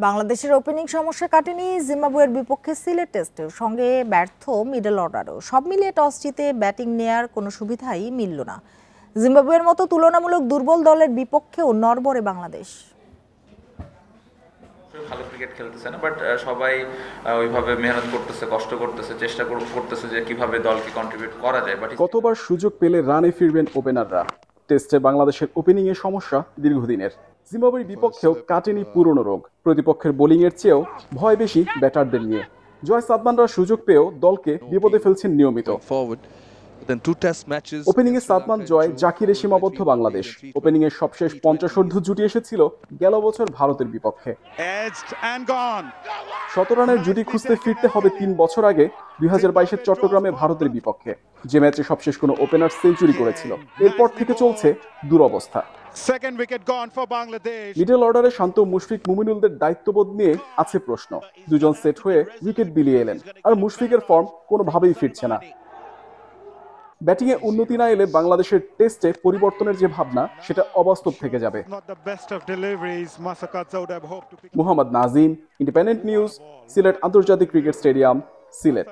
বাংলাদেশের ওপেনিং সমস্যা কাটেনি জিম্বাবুয়ের বিপক্ষে সিলেট টেস্টের সঙ্গে ব্যর্থ মিডল অর্ডারও। সব মিলিয়ে টস জিতে ব্যাটিং নেয়ার কোনো সুবিধাই মিলল না। জিম্বাবুয়ের মতো তুলনামূলক দুর্বল দলের বিপক্ষেও নড়বড়ে বাংলাদেশ। ভালো ক্রিকেট খেলতেছে না, বাট সবাই ওইভাবে মেহনত করতেছে, কষ্ট করতেছে, চেষ্টা করতেছে যে কিভাবে দলকে কন্ট্রিবিউট করা যায়। বাট কতবার সুযোগ পেলে রানে ফিরবেন ওপেনাররা। টেস্টে বাংলাদেশের ওপেনিং এর সমস্যা দীর্ঘদিনের। জিম্বাবুয়ের বিপক্ষেও কাটেনি পুরনো রোগ। প্রতিপক্ষের বোলিং এর চেয়েও ভয় বেশি ব্যাটারদের নিয়ে। জয় সাদমানরা সুযোগ পেয়েও দলকে বিপদে ফেলছেন নিয়মিত। ওপেনিং এ সাদমান, জয়, জাকিরে সীমাবদ্ধ বাংলাদেশ। ওপেনিং এর সবশেষ 50 জুটি এসেছিল গেল বছর ভারতের বিপক্ষে। 17 রানের জুটি খুঁজতে ফিরতে হবে 3 বছর আগে 2022-এর চট্টগ্রামে ভারতের বিপক্ষে, যে ম্যাচে সবশেষ কোনো ওপেনার সেঞ্চুরি করেছিল। এরপর থেকে চলছে দুরবস্থা। মিডল অর্ডারে শান্ত, মুশফিক, মুমিনুলদের দায়িত্ববোধ নিয়ে আছে প্রশ্ন। দুজন সেট হয়ে উইকেট বিলিয়ে এলেন, আর মুশফিকের ফর্ম কোনোভাবেই ফিরছে না। ব্যাটিংয়ে উন্নতি না এলে বাংলাদেশের টেস্টে পরিবর্তনের যে ভাবনা, সেটা অবাস্তব থেকে যাবে। মোহাম্মদ নাজিম, ইন্ডিপেন্ডেন্ট নিউজ, সিলেট আন্তর্জাতিক ক্রিকেট স্টেডিয়াম, সিলেট।